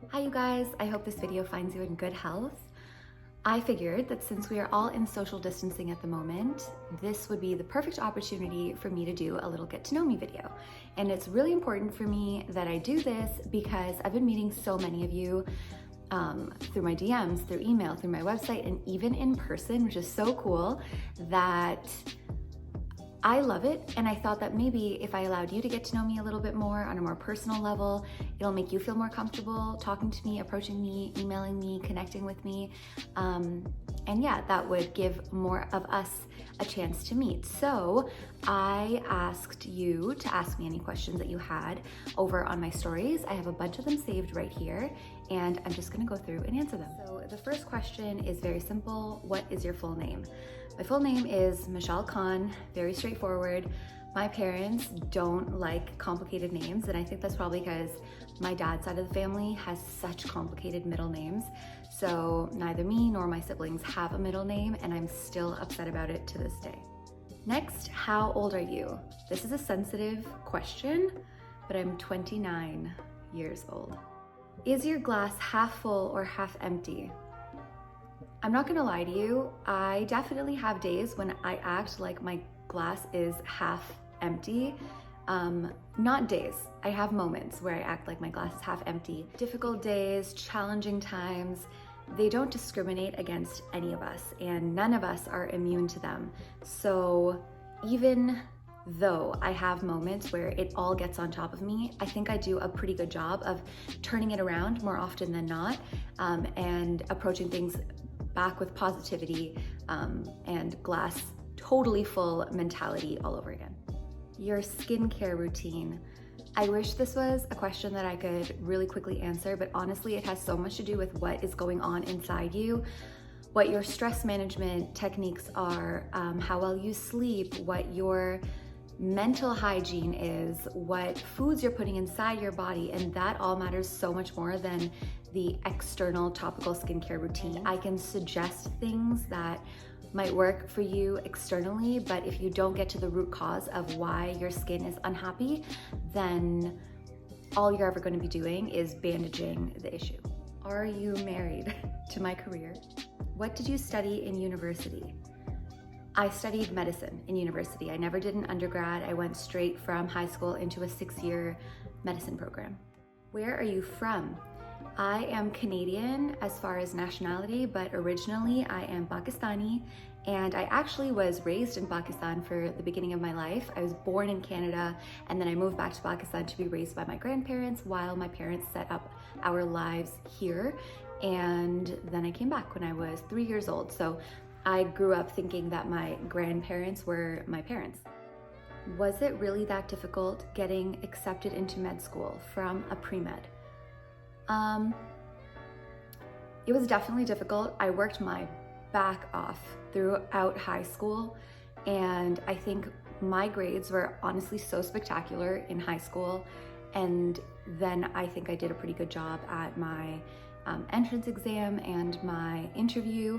Hi you guys, I hope this video finds you in good health. I figured that since we are all in social distancing at the moment, this would be the perfect opportunity for me to do a little get to know me video. And it's really important for me that I do this because I've been meeting so many of you through my DMs, through email, through my website, and even in person, which is so cool that I love it, and I thought that maybe if I allowed you to get to know me a little bit more on a more personal level, it'll make you feel more comfortable talking to me, approaching me, emailing me, connecting with me. And yeah, that would give more of us a chance to meet. So I asked you to ask me any questions that you had over on my stories. I have a bunch of them saved right here, and I'm just gonna go through and answer them. So the first question is very simple. What is your full name? My full name is Mashal Khan, very straightforward. My parents don't like complicated names, and I think that's probably because my dad's side of the family has such complicated middle names. So neither me nor my siblings have a middle name, and I'm still upset about it to this day. Next, how old are you? This is a sensitive question, but I'm 29 years old. Is your glass half full or half empty? I'm not gonna lie to you, I definitely have days when I act like my glass is half empty. Not days, I have moments where I act like my glass is half empty. Difficult days, challenging times, they don't discriminate against any of us, and none of us are immune to them. So even though I have moments where it all gets on top of me, I think I do a pretty good job of turning it around more often than not, and approaching things back with positivity and glass totally full mentality all over again. Your skincare routine. I wish this was a question that I could really quickly answer, but honestly, it has so much to do with what is going on inside you, what your stress management techniques are, how well you sleep, what your mental hygiene is, what foods you're putting inside your body, and that all matters so much more than the external topical skincare routine. I can suggest things that might work for you externally, but if you don't get to the root cause of why your skin is unhappy, then all you're ever going to be doing is bandaging the issue. Are you married? To my career. What did you study in university? I studied medicine in university. I never did an undergrad. I went straight from high school into a 6-year medicine program. Where are you from? I am Canadian as far as nationality, but originally I am Pakistani, and I actually was raised in Pakistan for the beginning of my life. I was born in Canada, and then I moved back to Pakistan to be raised by my grandparents while my parents set up our lives here. And then I came back when I was 3 years old. So I grew up thinking that my grandparents were my parents. Was it really that difficult getting accepted into med school from a pre-med? It was definitely difficult. I worked my back off throughout high school, and I think my grades were honestly so spectacular in high school, and then I think I did a pretty good job at my entrance exam and my interview.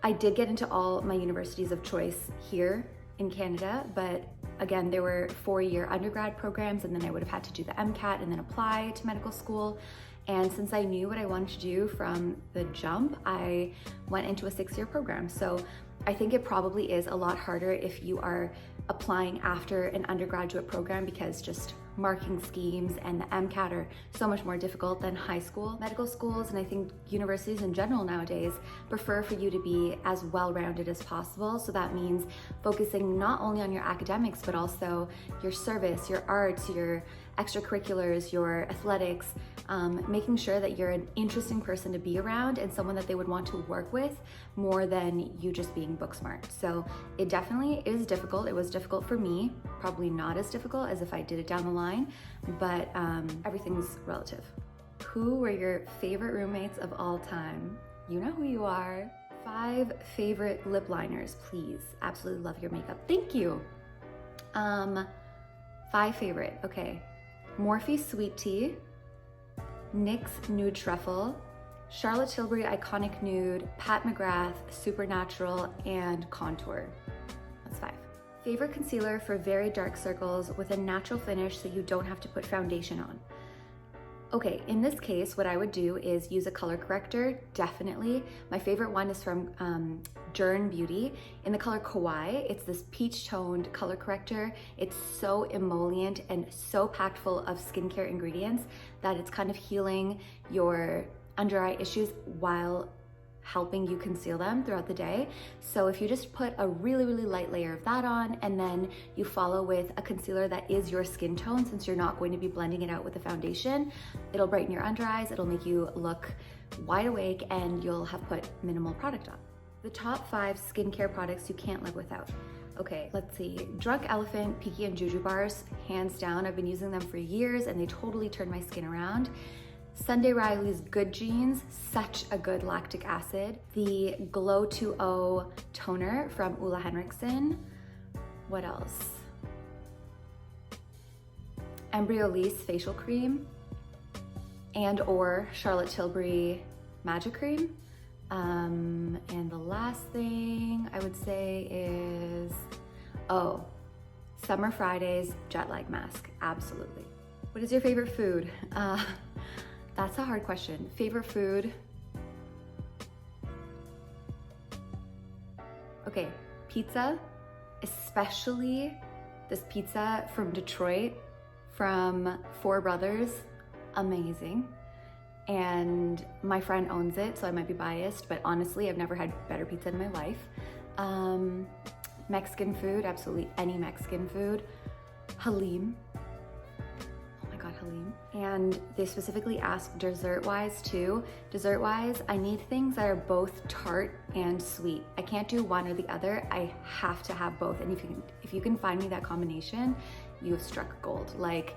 I did get into all my universities of choice here in Canada, but again, there were 4-year undergrad programs, and then I would have had to do the MCAT and then apply to medical school. And since I knew what I wanted to do from the jump, I went into a 6-year program. So I think it probably is a lot harder if you are applying after an undergraduate program, because just marking schemes and the MCAT are so much more difficult than high school. Medical schools, and I think universities in general nowadays, prefer for you to be as well-rounded as possible. So that means focusing not only on your academics, but also your service, your arts, your extracurriculars, your athletics, making sure that you're an interesting person to be around and someone that they would want to work with more than you just being book smart. So it definitely is difficult. It was difficult for me, probably not as difficult as if I did it down the line, but everything's relative. Who were your favorite roommates of all time? You know who you are. 5 favorite lip liners, please. Absolutely love your makeup. Thank you. 5 favorite, okay. Morphe Sweet Tea, NYX Nude Truffle, Charlotte Tilbury Iconic Nude, Pat McGrath Supernatural, and Contour. That's 5. Favorite concealer for very dark circles with a natural finish so you don't have to put foundation on. Okay, in this case, what I would do is use a color corrector, definitely. My favorite one is from Jern Beauty in the color Kawaii. It's this peach toned color corrector. It's so emollient and so packed full of skincare ingredients that it's kind of healing your under eye issues while helping you conceal them throughout the day. So if you just put a really, really light layer of that on, and then you follow with a concealer that is your skin tone, since you're not going to be blending it out with the foundation, it'll brighten your under eyes, it'll make you look wide awake, and you'll have put minimal product on. The top 5 skincare products you can't live without. Okay, let's see. Drunk Elephant, Peaky and Juju bars, hands down. I've been using them for years and they totally turned my skin around. Sunday Riley's Good Genes, such a good lactic acid. The Glow 2O toner from Ulla Henriksen. What else? Embryolisse facial cream and or Charlotte Tilbury magic cream. And the last thing I would say is, Summer Fridays jet lag mask, absolutely. What is your favorite food? That's a hard question. Favorite food? Okay, pizza, especially this pizza from Detroit from Four Brothers, amazing. And my friend owns it, so I might be biased, but honestly, I've never had better pizza in my life. Mexican food, absolutely any Mexican food. Halim. Halim. And they specifically asked dessert-wise too. Dessert-wise, I need things that are both tart and sweet. I can't do one or the other. I have to have both. And if you can find me that combination, you have struck gold. Like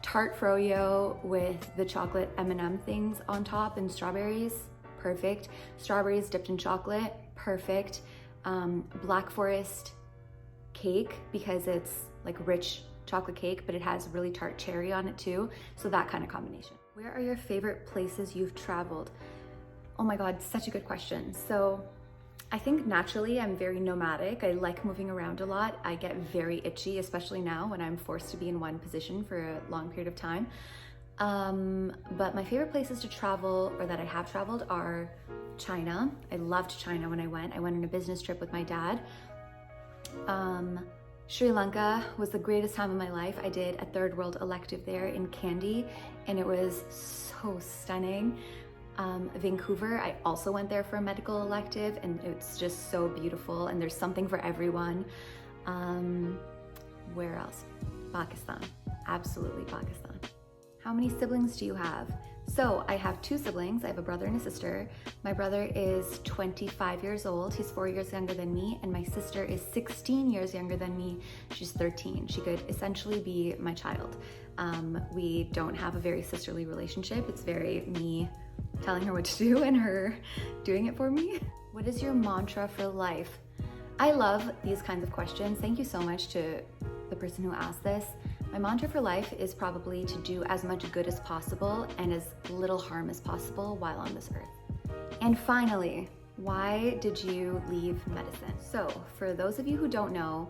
tart froyo with the chocolate M&M things on top and strawberries, perfect. Strawberries dipped in chocolate, perfect. Black Forest cake, because it's like rich chocolate cake, but it has really tart cherry on it too. So that kind of combination. Where are your favorite places you've traveled? Oh my God, such a good question. So I think naturally I'm very nomadic. I like moving around a lot. I get very itchy, especially now when I'm forced to be in one position for a long period of time. But my favorite places to travel, or that I have traveled, are China. I loved China when I went. I went on a business trip with my dad. Sri Lanka was the greatest time of my life. I did a third world elective there in Kandy, and it was so stunning. Vancouver, I also went there for a medical elective, and it's just so beautiful, and there's something for everyone. Where else? Pakistan, absolutely Pakistan. How many siblings do you have? So I have 2 siblings. I have a brother and a sister. My brother is 25 years old. He's 4 years younger than me. And my sister is 16 years younger than me. She's 13. She could essentially be my child. We don't have a very sisterly relationship. It's very me telling her what to do and her doing it for me. What is your mantra for life? I love these kinds of questions. Thank you so much to the person who asked this. My mantra for life is probably to do as much good as possible and as little harm as possible while on this earth. And finally, why did you leave medicine? So for those of you who don't know,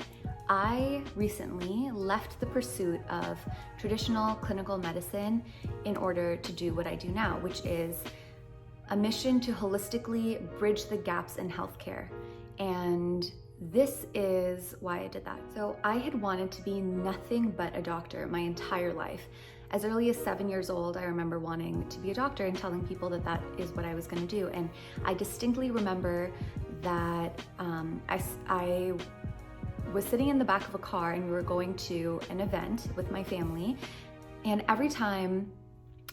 I recently left the pursuit of traditional clinical medicine in order to do what I do now, which is a mission to holistically bridge the gaps in healthcare. And this is why I did that. So I had wanted to be nothing but a doctor my entire life. As early as 7 years old, I remember wanting to be a doctor and telling people that that is what I was going to do. And I distinctly remember that I was sitting in the back of a car and we were going to an event with my family. And every time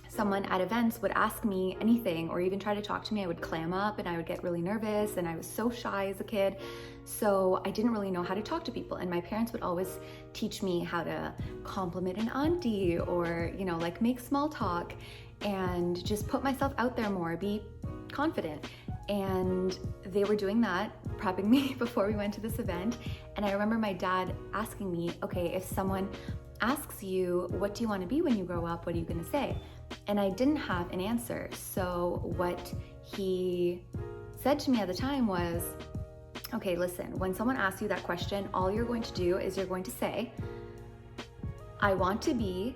someone at events would ask me anything or even try to talk to me, I would clam up and I would get really nervous, and I was so shy as a kid. So I didn't really know how to talk to people. And my parents would always teach me how to compliment an auntie or, like make small talk and just put myself out there more, be confident. And they were doing that, prepping me before we went to this event. And I remember my dad asking me, okay, if someone asks you, what do you want to be when you grow up? What are you going to say? And I didn't have an answer. So what he said to me at the time was, okay, listen, when someone asks you that question, all you're going to do is you're going to say, I want to be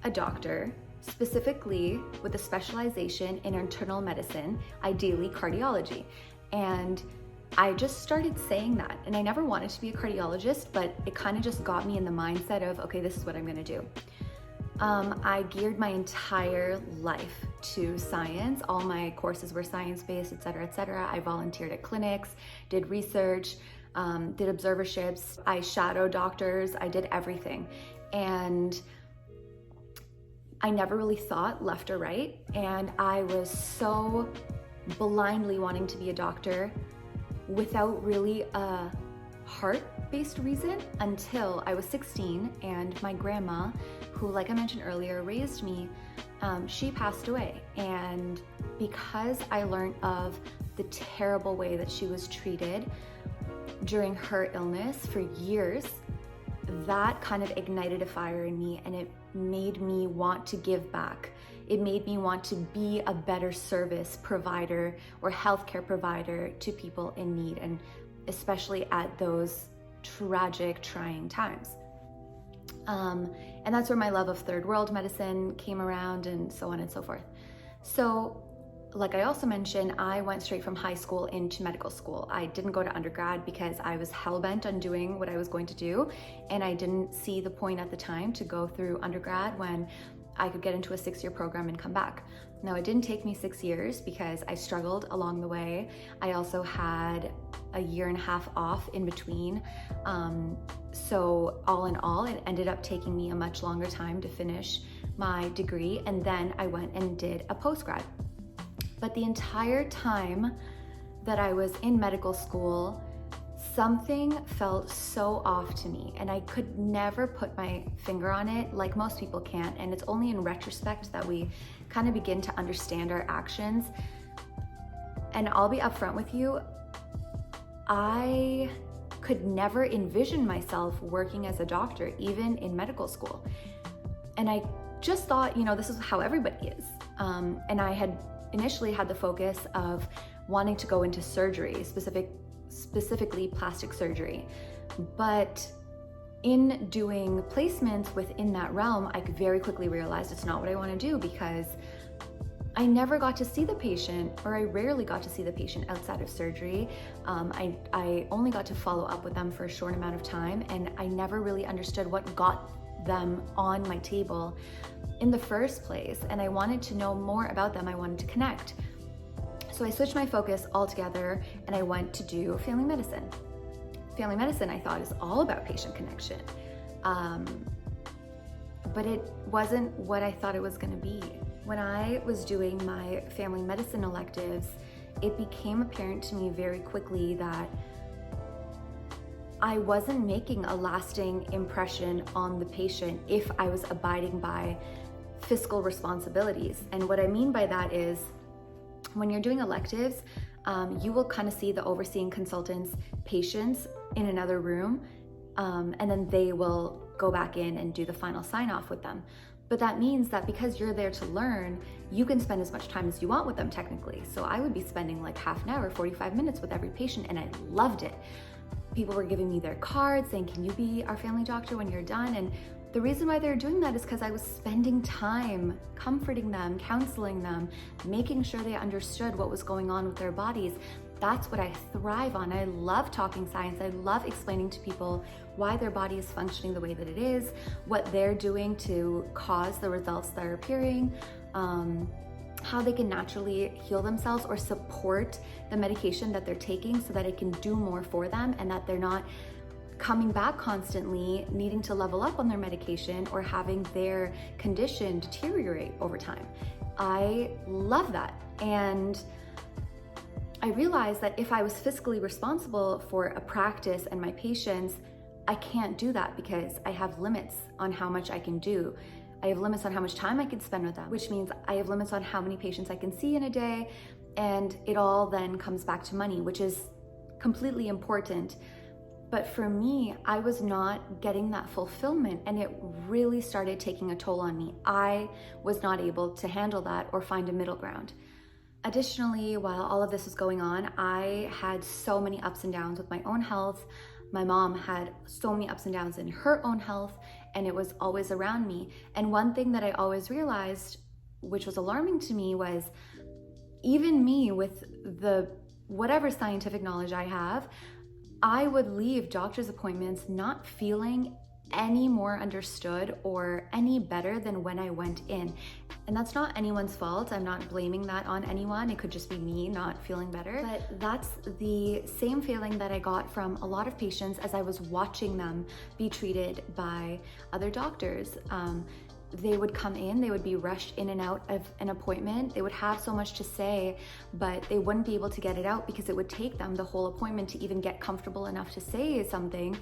a doctor specifically with a specialization in internal medicine, ideally cardiology. And I just started saying that, and I never wanted to be a cardiologist, but it kind of just got me in the mindset of, okay, this is what I'm gonna do. I geared my entire life to science. All my courses were science-based, et cetera, et cetera. I volunteered at clinics, did research, did observerships. I shadowed doctors, I did everything. And I never really thought left or right. And I was so blindly wanting to be a doctor without really a heart-based reason until I was 16 and my grandma, who, like I mentioned earlier, raised me, she passed away. And because I learned of the terrible way that she was treated during her illness for years, that kind of ignited a fire in me, and it made me want to give back. It made me want to be a better service provider or healthcare provider to people in need, and especially at those tragic, trying times. And that's where my love of third world medicine came around, and so on and so forth. So, like I also mentioned, I went straight from high school into medical school. I didn't go to undergrad because I was hell-bent on doing what I was going to do, and I didn't see the point at the time to go through undergrad when I could get into a 6-year program and come back. Now, it didn't take me 6 years because I struggled along the way. I also had a 1.5 years off in between. So all in all, it ended up taking me a much longer time to finish my degree. And then I went and did a postgrad. But the entire time that I was in medical school, something felt so off to me, and I could never put my finger on it like most people can't. And it's only in retrospect that we kind of begin to understand our actions. And I'll be upfront with you, I could never envision myself working as a doctor, even in medical school. And I just thought, this is how everybody is. And I had initially had the focus of wanting to go into surgery, specifically plastic surgery. But in doing placements within that realm, I very quickly realized it's not what I want to do, because I never got to see the patient, or I rarely got to see the patient outside of surgery. I only got to follow up with them for a short amount of time, and I never really understood what got them on my table in the first place. And I wanted to know more about them. I wanted to connect. So I switched my focus altogether, and I went to do family medicine. Family medicine, I thought, is all about patient connection. But it wasn't what I thought it was gonna be. When I was doing my family medicine electives, it became apparent to me very quickly that I wasn't making a lasting impression on the patient if I was abiding by fiscal responsibilities. And what I mean by that is, when you're doing electives, you will kind of see the overseeing consultant's patients in another room, and then they will go back in and do the final sign off with them. But that means that because you're there to learn, you can spend as much time as you want with them technically. So I would be spending like half an hour, 45 minutes with every patient, and I loved it. People were giving me their cards saying, can you be our family doctor when you're done? And the reason why they're doing that is because I was spending time comforting them, counseling them, making sure they understood what was going on with their bodies. That's what I thrive on. I love talking science. I love explaining to people why their body is functioning the way that it is, what they're doing to cause the results that are appearing, how they can naturally heal themselves or support the medication that they're taking so that it can do more for them, and that they're not coming back constantly needing to level up on their medication or having their condition deteriorate over time. I love that. And I realized that if I was fiscally responsible for a practice and my patients, I can't do that because I have limits on how much I can do. I have limits on how much time I can spend with them, which means I have limits on how many patients I can see in a day. And it all then comes back to money, which is completely important. But for me, I was not getting that fulfillment, and it really started taking a toll on me. I was not able to handle that or find a middle ground. Additionally, while all of this was going on, I had so many ups and downs with my own health. My mom had so many ups and downs in her own health, and it was always around me. And one thing that I always realized, which was alarming to me, was even me with the whatever scientific knowledge I have, I would leave doctor's appointments not feeling any more understood or any better than when I went in. And that's not anyone's fault. I'm not blaming that on anyone. It could just be me not feeling better. But that's the same feeling that I got from a lot of patients as I was watching them be treated by other doctors. They would come in, they would be rushed in and out of an appointment. They would have so much to say, but they wouldn't be able to get it out because it would take them the whole appointment to even get comfortable enough to say something.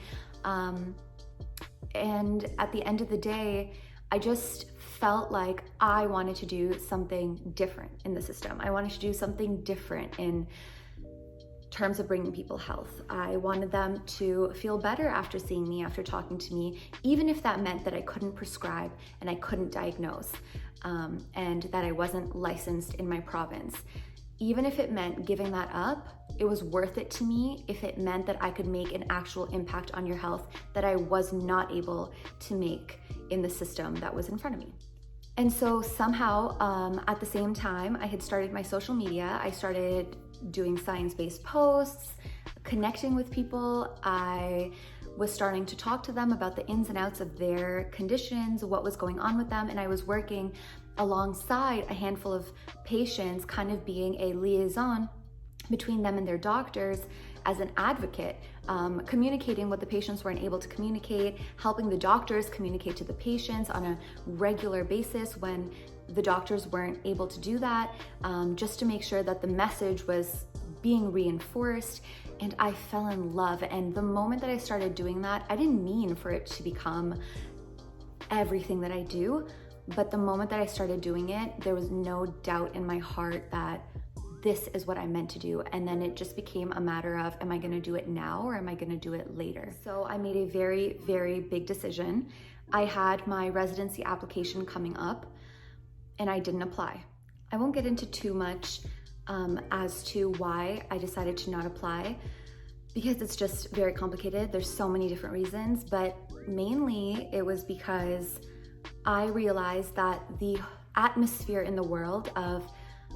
And at the end of the day, I just felt like I wanted to do something different in the system. I wanted to do something different in terms of bringing people health. I wanted them to feel better after seeing me, after talking to me, even if that meant that I couldn't prescribe and I couldn't diagnose, and that I wasn't licensed in my province. Even if it meant giving that up, it was worth it to me if it meant that I could make an actual impact on your health that I was not able to make in the system that was in front of me. And so somehow, at the same time, I had started my social media. I started doing science-based posts, connecting with people. I was starting to talk to them about the ins and outs of their conditions, what was going on with them, and I was working alongside a handful of patients, kind of being a liaison between them and their doctors as an advocate, communicating what the patients weren't able to communicate, helping the doctors communicate to the patients on a regular basis when the doctors weren't able to do that, just to make sure that the message was being reinforced. And I fell in love. And the moment that I started doing that, I didn't mean for it to become everything that I do, but the moment that I started doing it, there was no doubt in my heart that this is what I meant to do. And then it just became a matter of, am I gonna do it now or am I gonna do it later? So I made a very, very big decision. I had my residency application coming up and I didn't apply. I won't get into too much as to why I decided to not apply, because it's just very complicated. There's so many different reasons, but mainly it was because I realized that the atmosphere in the world of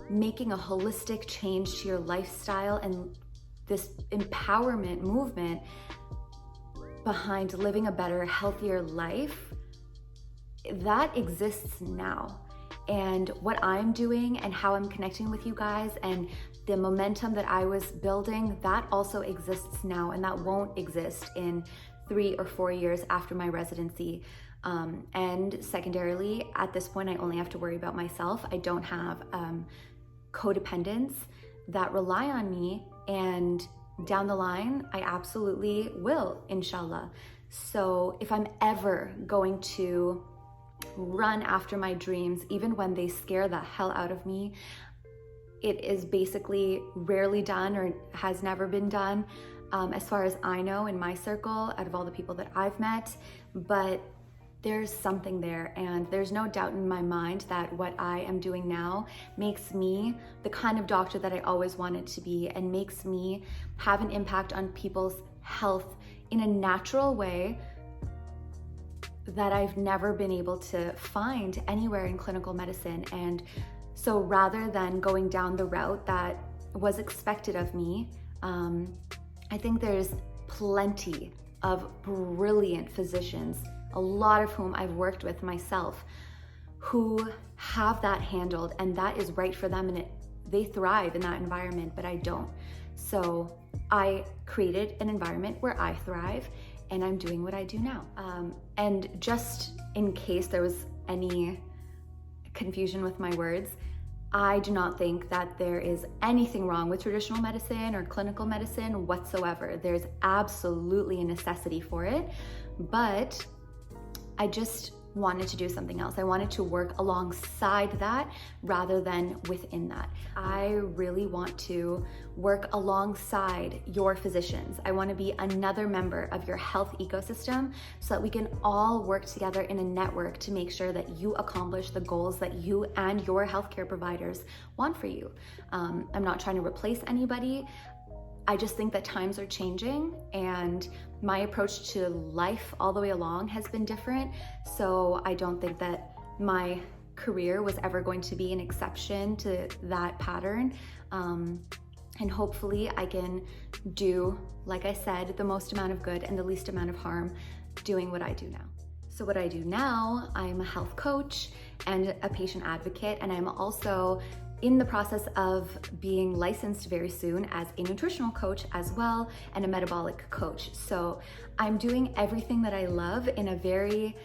making a holistic change to your lifestyle and this empowerment movement behind living a better, healthier life, that exists now. And what I'm doing and how I'm connecting with you guys and the momentum that I was building, that also exists now, and that won't exist in 3 or 4 years after my residency. And secondarily, at this point, I only have to worry about myself. I don't have codependents that rely on me, and down the line, I absolutely will, inshallah. So if I'm ever going to run after my dreams, even when they scare the hell out of me, it is basically rarely done or has never been done, as far as I know in my circle, out of all the people that I've met. But there's something there, and there's no doubt in my mind that what I am doing now makes me the kind of doctor that I always wanted to be, and makes me have an impact on people's health in a natural way that I've never been able to find anywhere in clinical medicine. And so rather than going down the route that was expected of me, I think there's plenty of brilliant physicians, a lot of whom I've worked with myself, who have that handled, and that is right for them, and they thrive in that environment, but I don't. So I created an environment where I thrive, and I'm doing what I do now. And just in case there was any confusion with my words, I do not think that there is anything wrong with traditional medicine or clinical medicine whatsoever. There's absolutely a necessity for it, but I just wanted to do something else. I wanted to work alongside that rather than within that. I really want to work alongside your physicians. I want to be another member of your health ecosystem so that we can all work together in a network to make sure that you accomplish the goals that you and your healthcare providers want for you. I'm not trying to replace anybody. I just think that times are changing and my approach to life all the way along has been different. So I don't think that my career was ever going to be an exception to that pattern. And hopefully I can do, like I said, the most amount of good and the least amount of harm doing what I do now. So what I do now, I'm a health coach and a patient advocate, and I'm also in the process of being licensed very soon as a nutritional coach as well, and a metabolic coach. So I'm doing everything that I love in a very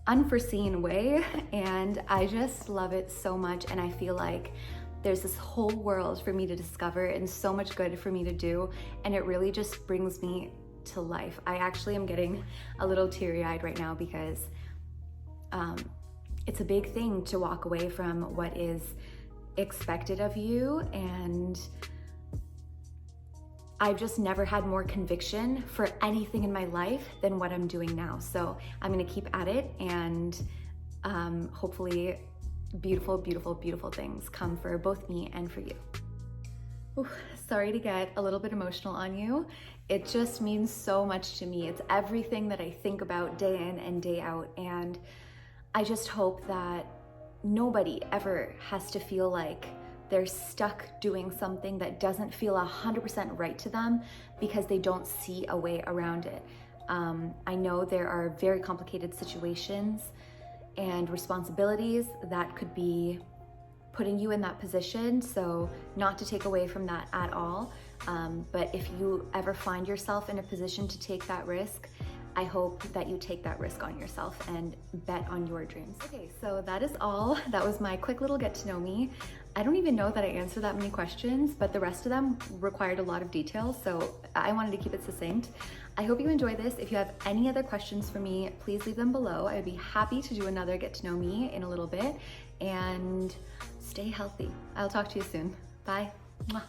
unforeseen way, and I just love it so much, and I feel like there's this whole world for me to discover and so much good for me to do, and it really just brings me to life. I actually am getting a little teary-eyed right now because it's a big thing to walk away from what is expected of you, and I've just never had more conviction for anything in my life than what I'm doing now. So I'm gonna keep at it, and hopefully beautiful, beautiful, beautiful things come for both me and for you. Ooh, sorry to get a little bit emotional on you. It just means so much to me. It's everything that I think about day in and day out, and I just hope that nobody ever has to feel like they're stuck doing something that doesn't feel 100% right to them because they don't see a way around it. I know there are very complicated situations and responsibilities that could be putting you in that position, so not to take away from that at all. But if you ever find yourself in a position to take that risk, I hope that you take that risk on yourself and bet on your dreams. Okay, so that is all. That was my quick little get to know me. I don't even know that I answered that many questions, but the rest of them required a lot of detail, so I wanted to keep it succinct. I hope you enjoy this. If you have any other questions for me, please leave them below. I would be happy to do another get to know me in a little bit, and stay healthy. I'll talk to you soon. Bye. Mwah.